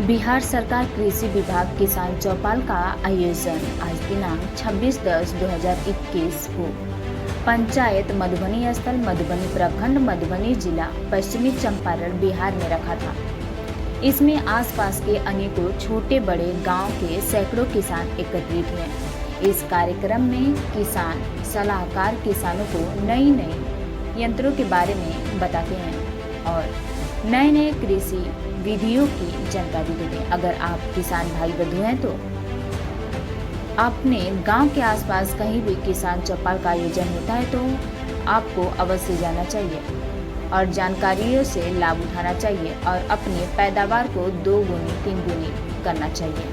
बिहार सरकार कृषि विभाग किसान चौपाल का आयोजन आज दिनांक 26/10/2021 को पंचायत मधुबनी स्थल मधुबनी प्रखंड मधुबनी जिला पश्चिमी चंपारण बिहार में रखा था। इसमें आसपास के अनेकों छोटे बड़े गांव के सैकड़ों किसान एकत्रित हुए। इस कार्यक्रम में किसान सलाहकार किसानों को नई यंत्रों के बारे में बताते हैं और नए कृषि विधियों की जानकारी देते हैं। अगर आप किसान भाई बंधु हैं तो अपने गांव के आसपास कहीं भी किसान चौपाल का आयोजन होता है तो आपको अवश्य जाना चाहिए और जानकारियों से लाभ उठाना चाहिए और अपनी पैदावार को 2 गुनी 3 गुनी करना चाहिए।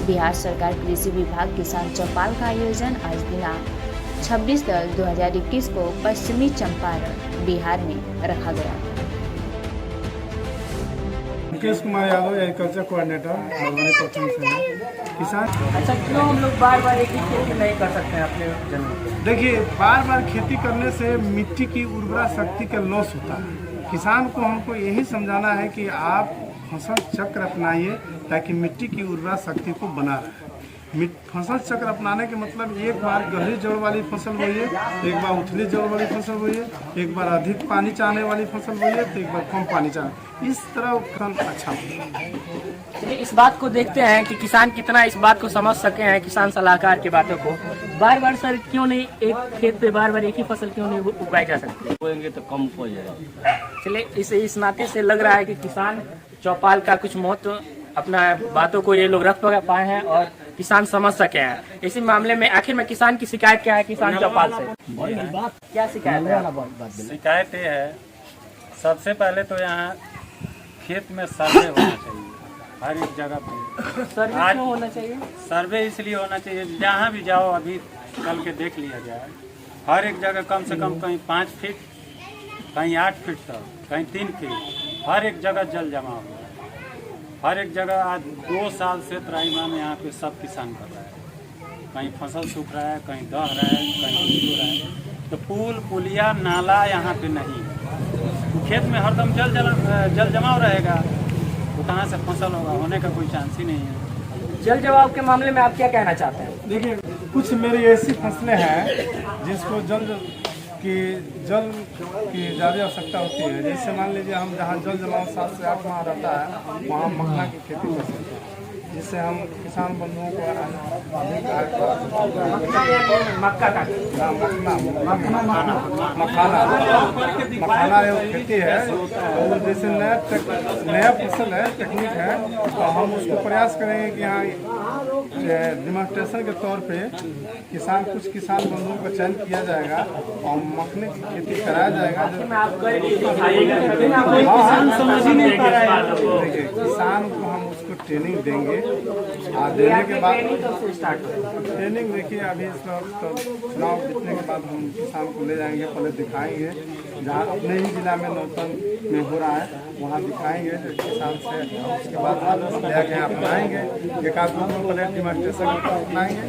बिहार सरकार कृषि विभाग किसान चौपाल का आयोजन आज दिनांक 26/10/2021 को पश्चिमी चंपारण बिहार में रखा गया। मुकेश कुमार यादव एग्रीकल्चर कोऑर्डिनेटर मधुबनी प्रखंड से है। किसान अच्छा, क्यों हम लोग बार बार एक ही खेती नहीं कर सकते हैं अपने जमीन पे? देखिए, बार बार खेती करने से मिट्टी की उर्वरा शक्ति का लॉस होता है। किसान को हमको यही समझाना है कि आप फसल चक्र अपनाइए ताकि मिट्टी की उर्वरा शक्ति को बना रहे। फसल चक्र अपनाने के मतलब एक बार गहरी जड़ वाली फसल बोइए, एक बार उथली जड़ वाली फसल बोइए, एक बार अधिक पानी चाहने वाली फसल बोइए तो एक बार कम पानी चाहने। इस तरह उपकरण अच्छा होता है। इस बात को देखते हैं कि किसान कितना इस बात को समझ सके हैं, किसान सलाहकार की बातों को। बार बार सर क्यों नहीं एक खेत पे बार बार एक ही फसल क्यों नहीं उगाई जा सकती? बोएंगे तो कम हो जाएगा। चलिए, इस नाते से लग रहा है कि किसान चौपाल का कुछ महत्व अपना बातों को ये लोग रख पाए हैं और किसान समझ सके हैं। इसी मामले में आखिर में किसान की शिकायत क्या है किसान चौपाल से? क्या शिकायत है? शिकायत ये है, सबसे पहले तो यहाँ खेत में सर्वे होना चाहिए हर एक जगह पे। सर्वे क्यों होना चाहिए? सर्वे इसलिए होना चाहिए, जहाँ भी जाओ अभी चल के देख लिया जाए, हर एक जगह कम से कम कहीं 5 फीट, कहीं 8 फीट तक, कहीं 3 फीट, हर एक जगह जल जमा हुआ है। हर एक जगह आज 2 साल से त्राईमाम यहाँ पे सब किसान कर रहा है। कहीं फसल सूख रहा है, कहीं दह रहा है, कहीं डूब रहा है। तो पुल पुलिया नाला यहाँ पे नहीं है। खेत में हरदम जल जमाव रहेगा तो कहाँ से फसल होगा? होने का कोई चांस ही नहीं है। जल जवाब के मामले में आप क्या कहना चाहते हैं? देखिए, कुछ मेरी ऐसी फसलें हैं जिसको जल की ज़्यादा आवश्यकता होती है। जैसे मान लीजिए, हम जहाँ जल जमाव 7 से 8 माह रहता है वहाँ मखाना की खेती कर सकते हैं, जिससे हम किसान बंधुओं को अधिक मखाना खेती है। और जैसे नया फसल है, टेक्निक है, तो हम उसको प्रयास करेंगे कि यहाँ डिमॉन्स्ट्रेशन के तौर पे कुछ किसान बंधुओं का चयन किया जाएगा और मखाने की खेती कराया जाएगा। देखिए, किसान को हम उसको ट्रेनिंग देंगे और देने के बाद ट्रेनिंग देखिए, अभी इस वक्त चुनाव जीतने के बाद हम किसान को ले जाएंगे, पहले दिखाएंगे जहाँ अपने ही जिला में नौतन में हो रहा है वहाँ दिखाएंगे किसान से। उसके बाद ले आके अपनाएंगे, एक आध दो पहले डिमॉन्स्ट्रेशन अपनाएंगे।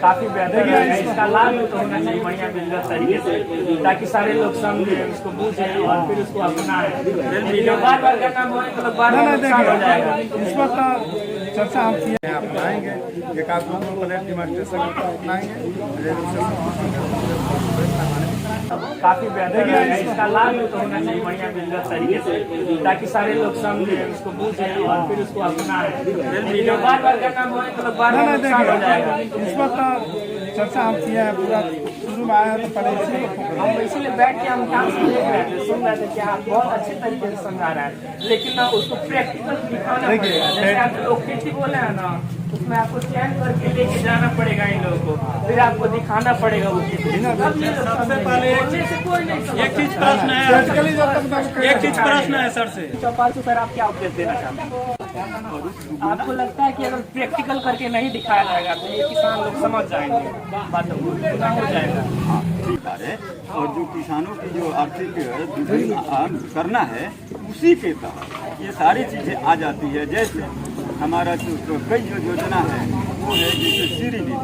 काफी बेहतर है, इसका लाभ तो होना चाहिए बढ़िया बिल्कुल तरीके से, ताकि सारे लोग समझे, उसको बूझें और फिर उसको अपनाएं। बार बार करना तो बार बार नुकसान हो जाएगा। इस वक्त चर्चा हम किए हैं, अपनाएंगे, एक आध दो पहले डिमॉन्स्ट्रेशन अपनाएंगे। काफी बेहतर है, इसका लाभ तो होना चाहिए बढ़िया बिल्कुल तरीके से, ताकि सारे लोग समझे, उसको बूझें और फिर उसको अपनाएं। बार बार करना तो बार बार नुकसान हो जाएगा। इस वक्त चर्चा हम किए हैं, पूरा शुरू में आया है तो पहले हम इसीलिए बैठ के हम ध्यान से देख रहे थे, सुन रहे थे कि आप बहुत अच्छे तरीके से समझा रहे हैं, लेकिन ना उसको प्रैक्टिकल दिखाना पड़ेगा। जैसे आप लोग खेती बोले हैं ना, उसमें आपको चयन करके लेके जाना पड़ेगा इन लोगों को, फिर आपको दिखाना पड़ेगा वो खेती। सबसे पहले एक चीज प्रश्न है सर से। चौपाल से सर आप क्या उपदेश देना चाहते हैं? आपको लगता है कि अगर प्रैक्टिकल करके नहीं दिखाया जाएगा तो ये किसान लोग समझ जाएंगे बातों को, ना हो जाएगा? और जो किसानों की जो आर्थिक करना है उसी के तहत ये सारी चीज़ें आ जाती है। जैसे हमारा जो कई जो योजना है वो है, जैसे श्री निधि।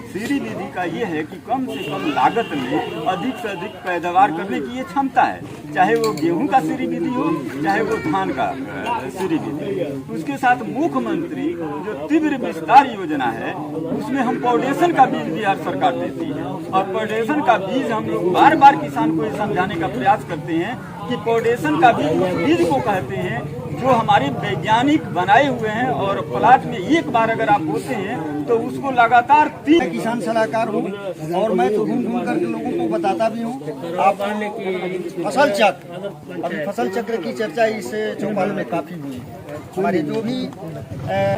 सीरी विधि का ये है कि कम से कम लागत में अधिक से अधिक पैदावार करने की ये क्षमता है, चाहे वो गेहूं का सीरी विधि हो, चाहे वो धान का सीरी विधि। उसके साथ मुख्यमंत्री जो तीव्र विस्तार योजना है उसमें हम पॉडेशन का बीज बिहार सरकार देती है, और पॉडेशन का बीज हम लोग बार बार किसान को ये समझाने का प्रयास करते हैं कि पॉडेशन का बीज उस बीज को कहते हैं जो हमारे वैज्ञानिक बनाए हुए हैं, और प्लाट में एक बार अगर आप बोते हैं तो उसको लगातार 3 मैं किसान सलाहकार हूँ और मैं तो घूम घूम करके लोगों को बताता भी हूँ। आप फसल चक्र, अभी फसल चक्र की चर्चा इस चौपाल में काफी हुई। हमारे जो भी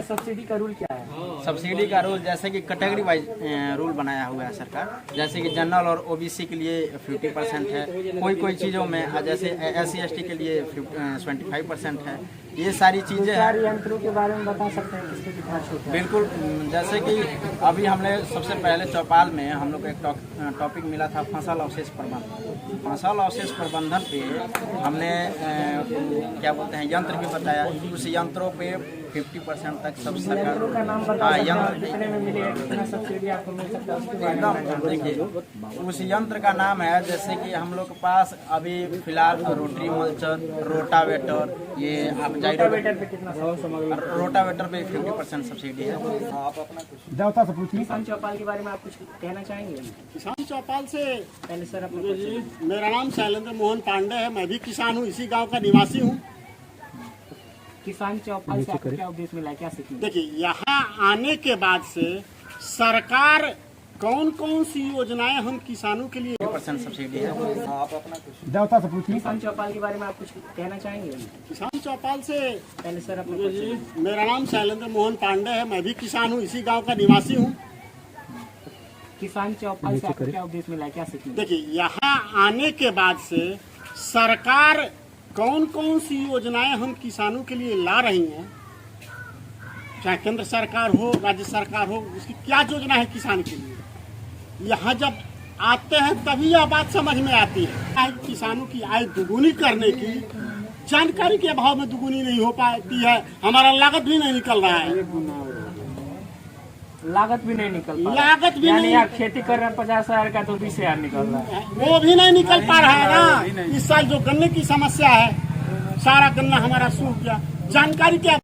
सब्सिडी का रूल क्या है? सब्सिडी का रूल जैसे कि कैटेगरी वाइज रूल बनाया हुआ है सरकार, जैसे कि जनरल और ओबीसी के लिए 50% है, कोई चीज़ों में जैसे SC/ST के लिए 25% है। ये सारी चीज़ें सारे यंत्रों के बारे में बता सकते हैं किसके कितना छूट है? बिल्कुल, जैसे कि अभी हमने सबसे पहले चौपाल में हम लोग को एक टॉपिक मिला था फसल अवशेष प्रबंधन। फसल अवशेष प्रबंधन पे हमने क्या बोलते हैं यंत्र भी बताया, उस यंत्रों पे 50% तक सब सरकार का नाम बता कितने में मिलेगा, कितना सब्सिडी आपको मिल सकता है उसके बारे में? एकदम देखिए, उस यंत्र का नाम है जैसे कि हम लोग के पास अभी फिलहाल रोटरी मल्चर, रोटावेटर, ये आप रोटावेटर पे कितना रोटावेटर पे 50% सब्सिडी है। किसान चौपाल के बारे में आप कुछ कहना चाहेंगे? किसान चौपाल से पहले सर अपना मेरा नाम शैलेंद्र मोहन पांडे है, मैं भी किसान हूँ, इसी गांव का निवासी हूँ। किसान चौपाल से आपको क्या उद्देश्य मिला, क्या सीखी? देखिए, यहाँ आने के बाद से सरकार कौन कौन सी योजनाएं हम किसानों के लिए 50% सब्सिडी है। किसान चौपाल के बारे में आप कुछ कहना चाहेंगे? किसान चौपाल से पहले सर अपना मेरा नाम शैलेंद्र मोहन पांडे है, मैं भी किसान हूँ, इसी गांव का निवासी हूँ। किसान चौपाल से आपको क्या उद्देश्य मिला, क्या सीखी? देखिए, यहाँ आने के बाद से सरकार कौन कौन सी योजनाएं हम किसानों के लिए ला रही हैं, चाहे केंद्र सरकार हो, राज्य सरकार हो, उसकी क्या योजना है किसान के लिए। यहाँ जब आते हैं तभी यह बात समझ में आती है। किसानों की आय दुगुनी करने की जानकारी के अभाव में दुगुनी नहीं हो पाती है, हमारा लागत भी नहीं निकल रहा है। लागत भी नहीं निकल पा लागत भी यानी नहीं, आप खेती कर रहे हैं 50,000 का तो 20,000 निकल रहा है। वो भी नहीं निकल पा रहा है ना। इस साल जो गन्ने की समस्या है, सारा गन्ना हमारा सूख गया, जानकारी क्या